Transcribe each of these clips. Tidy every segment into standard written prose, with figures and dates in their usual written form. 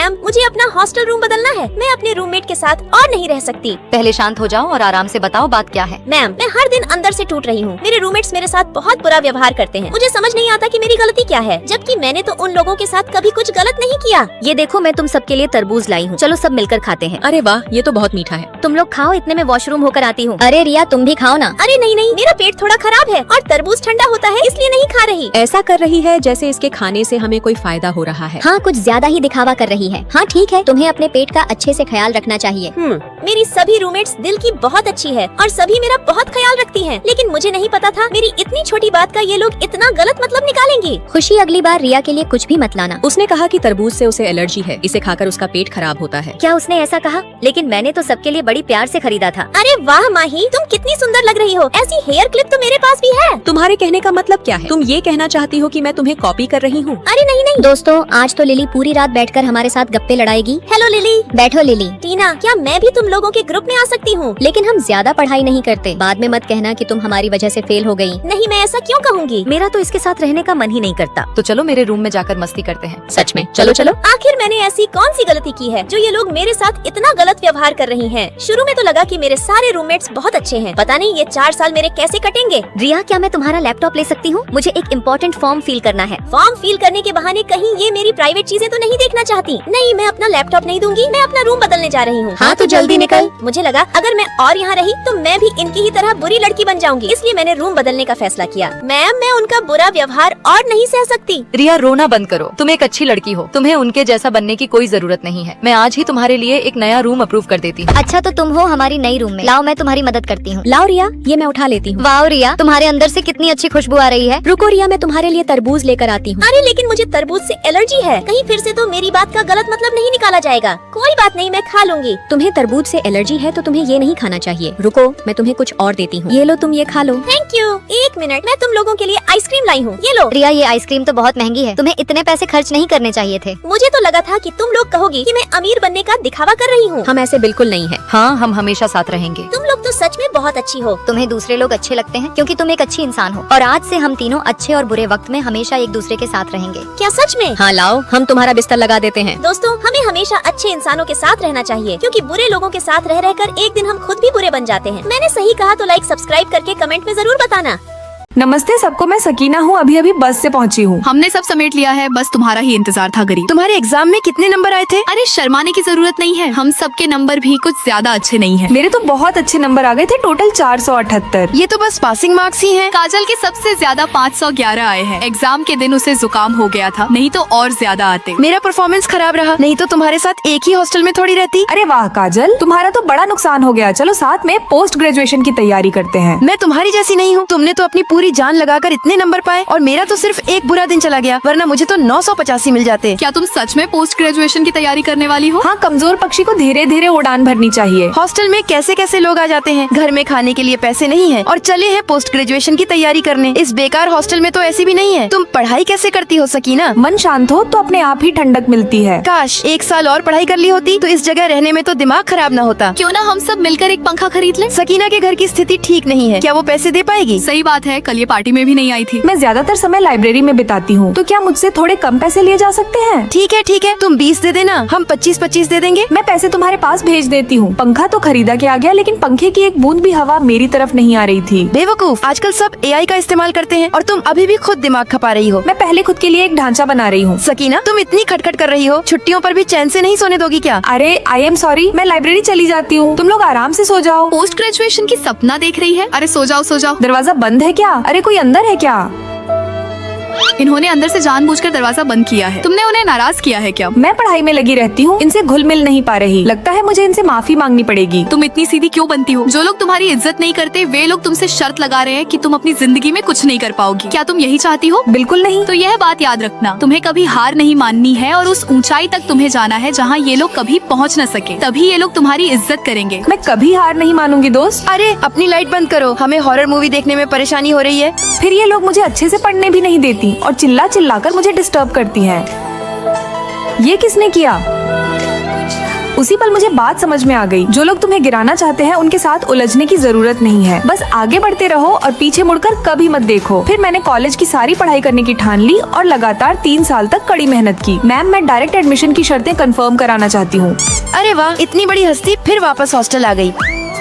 Ma'am, मुझे अपना hostel room बदलना है। मैं अपने रूममेट के साथ और नहीं रह सकती। पहले शांत हो जाओ और आराम से बताओ बात क्या है। मैम, मैं हर दिन अंदर से टूट रही हूँ। मेरे रूममेट्स मेरे साथ बहुत बुरा व्यवहार करते हैं। मुझे समझ नहीं आता कि मेरी गलती क्या है, जबकि मैंने तो उन लोगों के साथ कभी कुछ गलत नहीं किया। ये देखो, मैं तुम सबके लिए तरबूज लाई हूँ, चलो सब मिलकर खाते हैं। अरे वाह, ये तो बहुत मीठा है। तुम लोग खाओ, इतने में वॉशरूम होकर आती हूँ। अरे रिया, तुम भी खाओ ना। अरे नहीं नहीं, मेरा पेट थोड़ा खराब है और तरबूज ठंडा होता है, इसलिए नहीं खा रही। ऐसा कर रही है जैसे इसके खाने से हमें कोई फायदा हो रहा है। हाँ, कुछ ज्यादा ही दिखावा कर रही है। हाँ ठीक है, तुम्हें अपने पेट का अच्छे से ख्याल रखना चाहिए। मेरी सभी रूममेट्स दिल की बहुत अच्छी है और सभी मेरा बहुत ख्याल रखती हैं, लेकिन मुझे नहीं पता था मेरी इतनी छोटी बात का ये लोग इतना गलत मतलब निकालेंगे। खुशी, अगली बार रिया के लिए कुछ भी मत लाना। उसने कहा कि तरबूज से उसे एलर्जी है, इसे खाकर उसका पेट खराब होता है। क्या उसने ऐसा कहा? लेकिन मैंने तो सबके लिए बड़ी प्यार से खरीदा था। अरे वाह माही, तुम कितनी सुंदर लग रही हो। ऐसी हेयर क्लिप तो मेरे पास भी है। तुम्हारे कहने का मतलब क्या है? तुम ये कहना चाहती हो कि मैं तुम्हें कॉपी कर रही हूँ? अरे नहीं नहीं दोस्तों, आज तो लिली पूरी रात बैठकर हमारे साथ गप्पे लड़ाएगी। Hello Lily. बैठो लिली। टीना, क्या मैं भी तुम लोगों के ग्रुप में आ सकती हूँ? लेकिन हम ज्यादा पढ़ाई नहीं करते, बाद में मत कहना कि तुम हमारी वजह से फेल हो गई। नहीं, मैं ऐसा क्यों कहूँगी। मेरा तो इसके साथ रहने का मन ही नहीं करता। तो चलो मेरे रूम में जाकर मस्ती करते हैं। सच में? चलो चलो। आखिर मैंने ऐसी कौन सी गलती की है जो ये लोग मेरे साथ इतना गलत व्यवहार कर रही हैं? शुरू में तो लगा कि मेरे सारे रूममेट्स बहुत अच्छे हैं, पता नहीं ये 4 साल मेरे कैसे कटेंगे। रिया, क्या मैं तुम्हारा लैपटॉप ले सकती हूँ? मुझे एक इम्पोर्टेंट फॉर्म फिल करना है। फॉर्म फिल करने के बहाने कहीं ये मेरी प्राइवेट चीजें तो नहीं देखना चाहती। नहीं, मैं अपना लैपटॉप नहीं दूंगी, मैं अपना रूम बदलने जा रही हूँ। हाँ, तो जल्दी निकल। मुझे लगा अगर मैं और यहाँ रही तो मैं भी इनकी ही तरह बुरी लड़की बन जाऊंगी, इसलिए मैंने रूम बदलने का फैसला किया। मैम, मैं उनका बुरा व्यवहार और नहीं सह सकती। रिया, रोना बंद करो। तुम एक अच्छी लड़की हो, तुम्हें उनके जैसा बनने की कोई जरूरत नहीं है। मैं आज ही तुम्हारे लिए एक नया रूम अप्रूव कर देती हूँ। अच्छा, तो तुम हो हमारी नई रूम में। लाओ, मैं तुम्हारी मदद करती हूँ। लाओ रिया, ये मैं उठा लेती हूँ। वाह रिया, तुम्हारे अंदर से कितनी अच्छी खुशबू आ रही है। रुको रिया, मैं तुम्हारे लिए तरबूज लेकर आती हूँ। अरे लेकिन मुझे तरबूज से एलर्जी है, कहीं फिर से तो मेरी बात का गलत मतलब नहीं निकाला जाएगा। कोई बात नहीं, मैं खा लूंगी। तुम्हें तरबूज से एलर्जी है तो तुम्हें ये नहीं खाना चाहिए। रुको, मैं तुम्हें कुछ और देती हूँ। ये लो, तुम ये खा लो। Thank you. 1 मिनट, मैं तुम लोगों के लिए आइसक्रीम लाई हूँ, ये लो। रिया, ये आइसक्रीम तो बहुत महंगी है, तुम्हें इतने पैसे खर्च नहीं करने चाहिए थे। मुझे तो लगा था कि तुम लोग कहोगी कि मैं अमीर बनने का दिखावा कर रही हूँ। हम ऐसे बिल्कुल नहीं है। हाँ, हम हमेशा साथ रहेंगे। तुम लोग तो सच में बहुत अच्छी हो। तुम्हें दूसरे लोग अच्छे लगते हैं क्योंकि तुम एक अच्छी इंसान हो, और आज से हम तीनों अच्छे और बुरे वक्त में हमेशा एक दूसरे के साथ रहेंगे। क्या सच में? हाँ, लाओ, हम तुम्हारा बिस्तर लगा देते हैं। दोस्तों, हमें हमेशा अच्छे इंसानों के साथ रहना चाहिए, क्योंकि बुरे लोगों के साथ रह रहकर एक दिन हम खुद भी बुरे बन जाते हैं। मैंने सही कहा तो लाइक सब्सक्राइब करके कमेंट में जरूर बताना। नमस्ते सबको, मैं सकीना हूँ, अभी अभी बस से पहुँची हूँ। हमने सब समेट लिया है, बस तुम्हारा ही इंतजार था गरीब। तुम्हारे एग्जाम में कितने नंबर आए थे? अरे शर्माने की जरूरत नहीं है, हम सबके नंबर भी कुछ ज्यादा अच्छे नहीं है। मेरे तो बहुत अच्छे नंबर आ गए थे, टोटल 478। ये तो बस पासिंग मार्क्स ही हैं। काजल के सबसे ज्यादा 511 आए हैं। एग्जाम के दिन उसे जुकाम हो गया था, नहीं तो और ज्यादा आते। मेरा परफॉर्मेंस खराब रहा, नहीं तो तुम्हारे साथ एक ही हॉस्टल में थोड़ी रहती। अरे वाह काजल, तुम्हारा तो बड़ा नुकसान हो गया। चलो साथ में पोस्ट ग्रेजुएशन की तैयारी करते हैं। मैं तुम्हारी जैसी नहीं हूँ, तुमने तो अपनी पूरी जान लगाकर इतने नंबर पाए और मेरा तो सिर्फ एक बुरा दिन चला गया, वरना मुझे तो 985 मिल जाते। क्या तुम सच में पोस्ट ग्रेजुएशन की तैयारी करने वाली हो? हाँ, कमजोर पक्षी को धीरे धीरे उड़ान भरनी चाहिए। हॉस्टल में कैसे कैसे लोग आ जाते हैं, घर में खाने के लिए पैसे नहीं है और चले हैं पोस्ट ग्रेजुएशन की तैयारी करने। इस बेकार हॉस्टल में तो ऐसी भी नहीं है। तुम पढ़ाई कैसे करती हो सकीना? मन शांत हो तो अपने आप ही ठंडक मिलती है। काश 1 साल और पढ़ाई कर ली होती तो इस जगह रहने में तो दिमाग खराब न होता। क्यों ना हम सब मिलकर एक पंखा खरीद लें? सकीना के घर की स्थिति ठीक नहीं है, क्या वो पैसे दे पाएगी? सही बात है, कल ये पार्टी में भी नहीं आई थी। मैं ज्यादातर समय लाइब्रेरी में बिताती हूँ, तो क्या मुझसे थोड़े कम पैसे लिए जा सकते हैं? ठीक है, तुम 20 दे देना, हम 25-25 दे देंगे। मैं पैसे तुम्हारे पास भेज देती हूँ। पंखा तो खरीदा के आ गया, लेकिन पंखे की एक बूंद भी हवा मेरी तरफ नहीं आ रही थी। बेवकूफ, आजकल सब AI का इस्तेमाल करते हैं और तुम अभी भी खुद दिमाग खपा रही हो। मैं पहले खुद के लिए एक ढांचा बना रही हूँ। सकीना, तुम इतनी खटखट कर रही हो, छुट्टियों पर भी चैन से नहीं सोने दोगी क्या? अरे आई एम सॉरी, मैं लाइब्रेरी चली जाती हूँ, तुम लोग आराम से सो जाओ। पोस्ट ग्रेजुएशन की सपना देख रही है? अरे सो जाओ सो जाओ। दरवाजा बंद है क्या? अरे कोई अंदर है क्या? इन्होंने अंदर से जानबूझकर दरवाजा बंद किया है। तुमने उन्हें नाराज किया है क्या? मैं पढ़ाई में लगी रहती हूँ, इनसे घुल मिल नहीं पा रही। लगता है मुझे इनसे माफी मांगनी पड़ेगी। तुम इतनी सीधी क्यों बनती हो? जो लोग तुम्हारी इज्जत नहीं करते वे लोग तुमसे शर्त लगा रहे हैं कि तुम अपनी जिंदगी में कुछ नहीं कर पाओगी। क्या तुम यही चाहती हो? बिल्कुल नहीं। तो यह बात याद रखना, तुम्हें कभी हार नहीं माननी है और उस ऊंचाई तक तुम्हें जाना है जहाँ ये लोग कभी पहुँच न सके। तभी ये लोग तुम्हारी इज्जत करेंगे। मैं कभी हार नहीं मानूंगी दोस्त। अरे अपनी लाइट बंद करो, हमें हॉरर मूवी देखने में परेशानी हो रही है। फिर ये लोग मुझे अच्छे से पढ़ने भी नहीं देती और चिल्ला चिल्लाकर मुझे डिस्टर्ब करती हैं। ये किसने किया? उसी पल मुझे बात समझ में आ गई, जो लोग तुम्हें गिराना चाहते हैं उनके साथ उलझने की जरूरत नहीं है। बस आगे बढ़ते रहो और पीछे मुड़कर कभी मत देखो। फिर मैंने कॉलेज की सारी पढ़ाई करने की ठान ली और लगातार 3 साल तक कड़ी मेहनत की। मैम, मैं डायरेक्ट एडमिशन की शर्तें कंफर्म कराना चाहती हूँ। अरे वाह, इतनी बड़ी हस्ती फिर वापस हॉस्टल आ गई।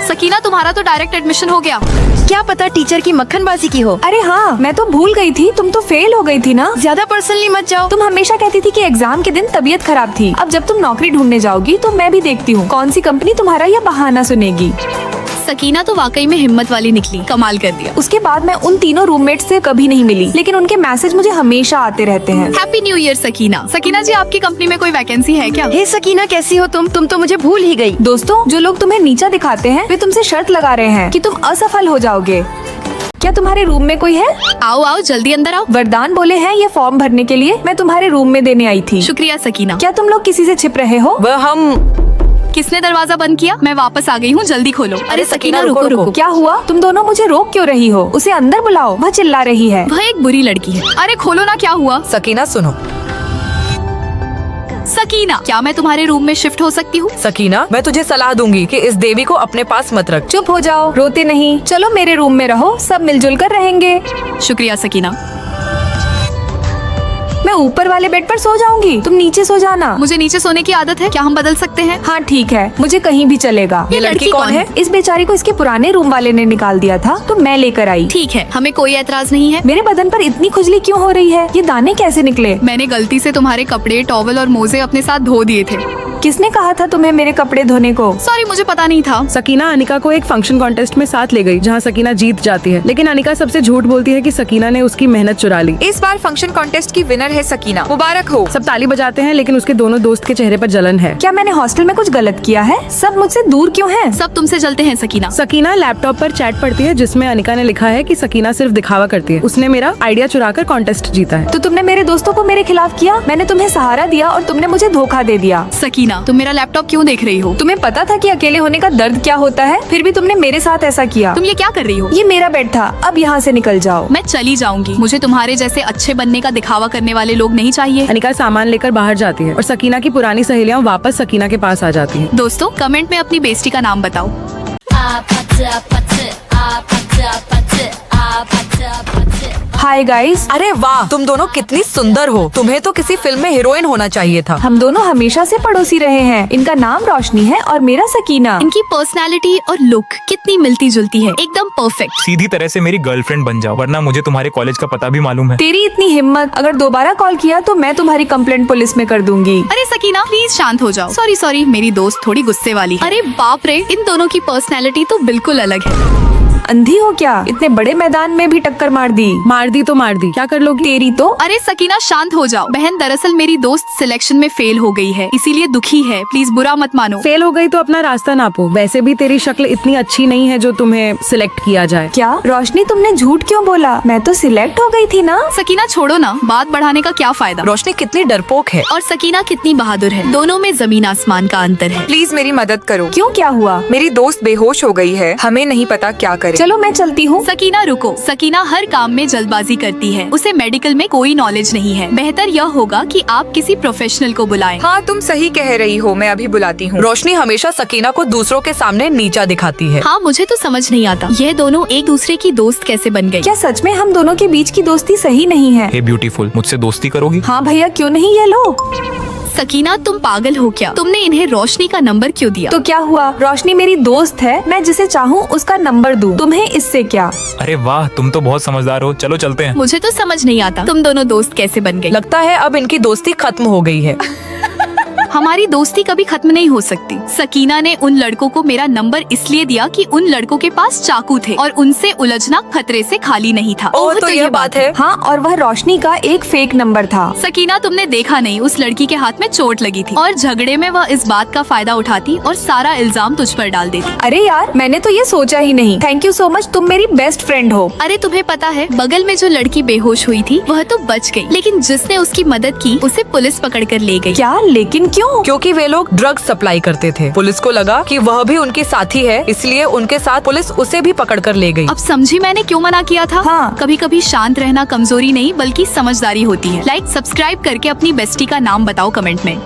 सकीना, तुम्हारा तो डायरेक्ट एडमिशन हो गया। क्या पता टीचर की मक्खनबाजी की हो। अरे हाँ, मैं तो भूल गई थी, तुम तो फेल हो गई थी ना। ज्यादा पर्सनली मत जाओ। तुम हमेशा कहती थी कि एग्जाम के दिन तबीयत खराब थी। अब जब तुम नौकरी ढूंढने जाओगी तो मैं भी देखती हूँ कौन सी कंपनी तुम्हारा यह बहाना सुनेगी। सकीना तो वाकई में हिम्मत वाली निकली, कमाल कर दिया। उसके बाद मैं उन तीनों रूममेट से कभी नहीं मिली, लेकिन उनके मैसेज मुझे हमेशा आते रहते हैं। Happy new year Sakina. Sakina ji, आपकी कंपनी में कोई वैकेंसी है क्या? हे सकीना, कैसी हो तुम तो मुझे भूल ही गई। दोस्तों, जो लोग तुम्हें नीचा दिखाते हैं वे तुमसे शर्त लगा रहे हैं कि तुम असफल हो जाओगे। क्या तुम्हारे रूम में कोई है? आओ आओ, जल्दी अंदर आओ। वरदान बोले हैं ये फॉर्म भरने के लिए, मैं तुम्हारे रूम में देने आई थी। शुक्रिया सकीना। क्या तुम लोग किसी से छिप रहे हो? वह हम किसने दरवाजा बंद किया? मैं वापस आ गई हूँ, जल्दी खोलो। अरे सकीना, रुको। क्या हुआ? तुम दोनों मुझे रोक क्यों रही हो? उसे अंदर बुलाओ, वह चिल्ला रही है। वह एक बुरी लड़की है। अरे खोलो ना, क्या हुआ? सकीना सुनो। सकीना, क्या मैं तुम्हारे रूम में शिफ्ट हो सकती हूँ? सकीना, मैं तुझे सलाह दूंगी कि इस देवी को अपने पास मत रख। चुप हो जाओ, रोते नहीं। चलो मेरे रूम में रहो, सब मिलजुल कर रहेंगे। शुक्रिया सकीना। मैं ऊपर वाले बेड पर सो जाऊंगी, तुम नीचे सो जाना। मुझे नीचे सोने की आदत है, क्या हम बदल सकते हैं? हाँ ठीक है, मुझे कहीं भी चलेगा। ये लड़की कौन है? इस बेचारी को इसके पुराने रूम वाले ने निकाल दिया था तो मैं लेकर आई। ठीक है, हमें कोई एतराज नहीं है। मेरे बदन पर इतनी खुजली क्यों हो रही है? ये दाने कैसे निकले? मैंने गलती से तुम्हारे कपड़े, टॉवल और मोजे अपने साथ धो दिए थे। किसने कहा था तुम्हें मेरे कपड़े धोने को? सॉरी, मुझे पता नहीं था। सकीना अनिका को एक फंक्शन कॉन्टेस्ट में साथ ले गई जहां सकीना जीत जाती है, लेकिन अनिका सबसे झूठ बोलती है कि सकीना ने उसकी मेहनत चुरा ली। इस बार फंक्शन कॉन्टेस्ट की विनर है सकीना, मुबारक हो। सब ताली बजाते हैं, लेकिन उसके दोनों दोस्त के चेहरे पर जलन है। क्या मैंने हॉस्टल में कुछ गलत किया है? सब मुझसे दूर क्यों हैं? सब तुमसे जलते हैं सकीना। सकीना लैपटॉप पर चैट पढ़ती है जिसमें अनिका ने लिखा है कि सकीना सिर्फ दिखावा करती है, उसने मेरा आइडिया चुराकर कॉन्टेस्ट जीता है। तो तुमने मेरे दोस्तों को मेरे खिलाफ किया, मैंने तुम्हें सहारा दिया और तुमने मुझे धोखा दे दिया। सकीना, तुम मेरा लैपटॉप क्यों देख रही हो? तुम्हें पता था कि अकेले होने का दर्द क्या होता है, फिर भी तुमने मेरे साथ ऐसा किया। तुम ये क्या कर रही हो? ये मेरा बेड था, अब यहाँ से निकल जाओ। मैं चली जाऊंगी, मुझे तुम्हारे जैसे अच्छे बनने का दिखावा करने वाले लोग नहीं चाहिए। अनिका सामान लेकर बाहर जाती है और सकीना की पुरानी सहेलियां वापस सकीना के पास आ जाती हैं। दोस्तों, कमेंट में अपनी बेस्टी का नाम बताओ। Hi guys. अरे वाह, तुम दोनों कितनी सुंदर हो। तुम्हें तो किसी फिल्म में हीरोइन होना चाहिए था। हम दोनों हमेशा से पड़ोसी रहे हैं। इनका नाम रोशनी है और मेरा सकीना। इनकी पर्सनालिटी और लुक कितनी मिलती जुलती है, एकदम परफेक्ट। सीधी तरह से मेरी गर्लफ्रेंड बन जाओ, वरना मुझे तुम्हारे कॉलेज का पता भी मालूम है। तेरी इतनी हिम्मत, अगर दोबारा कॉल किया तो मैं तुम्हारी कंप्लेंट पुलिस में कर दूंगी। अरे सकीना, प्लीज शांत हो जाओ। सॉरी, मेरी दोस्त थोड़ी गुस्से वाली है। अरे बाप रे, इन दोनों की पर्सनालिटी तो बिल्कुल अलग है। अंधी हो क्या? इतने बड़े मैदान में भी टक्कर मार दी। मार दी तो मार दी, क्या कर लोगी? तेरी तो। अरे सकीना, शांत हो जाओ। बहन, दरअसल मेरी दोस्त सिलेक्शन में फेल हो गई है, इसीलिए दुखी है। प्लीज बुरा मत मानो। फेल हो गई तो अपना रास्ता नापो। वैसे भी तेरी शक्ल इतनी अच्छी नहीं है जो तुम्हें सिलेक्ट किया जाए। क्या रोशनी, तुमने झूठ क्यों बोला? मैं तो सिलेक्ट हो गई थी ना। सकीना छोड़ो ना, बात बढ़ाने का क्या फायदा। रोशनी कितनी डरपोक है और सकीना कितनी बहादुर है। दोनों में जमीन आसमान का अंतर है। प्लीज मेरी मदद करो। क्यों, क्या हुआ? मेरी दोस्त बेहोश हो गई है, हमें नहीं पता क्या करें। चलो मैं चलती हूँ। सकीना रुको। सकीना हर काम में जल्दबाजी करती है, उसे मेडिकल में कोई नॉलेज नहीं है। बेहतर यह होगा कि आप किसी प्रोफेशनल को बुलाएं। हाँ, तुम सही कह रही हो, मैं अभी बुलाती हूँ। रोशनी हमेशा सकीना को दूसरों के सामने नीचा दिखाती है। हाँ, मुझे तो समझ नहीं आता यह दोनों एक दूसरे की दोस्त कैसे बन गई। क्या सच में हम दोनों के बीच की दोस्ती सही नहीं है? हे ब्यूटीफुल, मुझसे दोस्ती करोगी? हाँ भैया, क्यों नहीं, ये लो। सकीना, तुम पागल हो क्या? तुमने इन्हें रोशनी का नंबर क्यों दिया? तो क्या हुआ? रोशनी मेरी दोस्त है, मैं जिसे चाहूँ उसका नंबर दूं। तुम्हें इससे क्या? अरे वाह, तुम तो बहुत समझदार हो। चलो चलते हैं। मुझे तो समझ नहीं आता तुम दोनों दोस्त कैसे बन गई। लगता है अब इनकी दोस्ती खत्म हो गई है। हमारी दोस्ती कभी खत्म नहीं हो सकती। सकीना ने उन लड़कों को मेरा नंबर इसलिए दिया कि उन लड़कों के पास चाकू थे और उनसे उलझना खतरे से खाली नहीं था। ओह, तो यह बात है। हाँ, और वह रोशनी का एक फेक नंबर था। सकीना, तुमने देखा नहीं, उस लड़की के हाथ में चोट लगी थी और झगड़े में वह इस बात का फायदा उठाती और सारा इल्जाम तुझ पर डाल देती। अरे यार, मैंने तो ये सोचा ही नहीं। थैंक यू सो मच, तुम मेरी बेस्ट फ्रेंड हो। अरे तुम्हें पता है, बगल में जो लड़की बेहोश हुई थी वह तो बच गई, लेकिन जिसने उसकी मदद की उसे पुलिस पकड़ कर ले गई। क्या? लेकिन क्यों? क्योंकि वे लोग ड्रग्स सप्लाई करते थे। पुलिस को लगा कि वह भी उनके साथी है, इसलिए उनके साथ पुलिस उसे भी पकड़ कर ले गई। अब समझी मैंने क्यों मना किया था। हाँ। कभी कभी शांत रहना कमजोरी नहीं बल्कि समझदारी होती है। लाइक सब्सक्राइब करके अपनी बेस्टी का नाम बताओ कमेंट में।